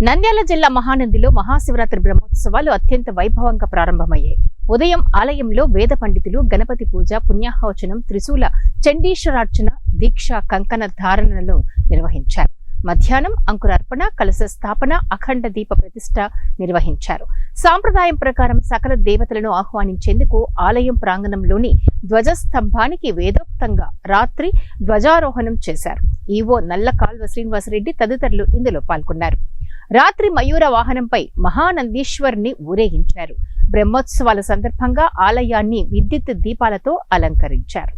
నంద్యాల జిల్లా మహానందిలో మహాశివరాత్రి బ్రహ్మోత్సవాలు అత్యంత వైభవంగా ప్రారంభమయ్యాయి. ఉదయం ఆలయంలో వేద పండితులు గణపతి పూజ, పుణ్యాహవచనం, త్రిశూల చండీశ్వరార్చన, దీక్ష, కంకణ ధారణలను నిర్వహించారు. మధ్యాహ్నం అంకురార్పణ, కలశ స్థాపన, అఖండ దీప ప్రతిష్ఠ నిర్వహించారు. సాంప్రదాయం ప్రకారం సకల దేవతలను ఆహ్వానించేందుకు ఆలయం ప్రాంగణంలోని ధ్వజస్తంభానికి వేదోక్తంగా రాత్రి ధ్వజారోహణం చేశారు. ఈవో నల్ల కాల్వ శ్రీనివాసరెడ్డి తదితరులు ఇందులో పాల్గొన్నారు. రాత్రి మయూర వాహనంపై మహానందీశ్వరుని ఊరేగించారు. బ్రహ్మోత్సవాల సందర్భంగా ఆలయాన్ని విద్యుత్ దీపాలతో అలంకరించారు.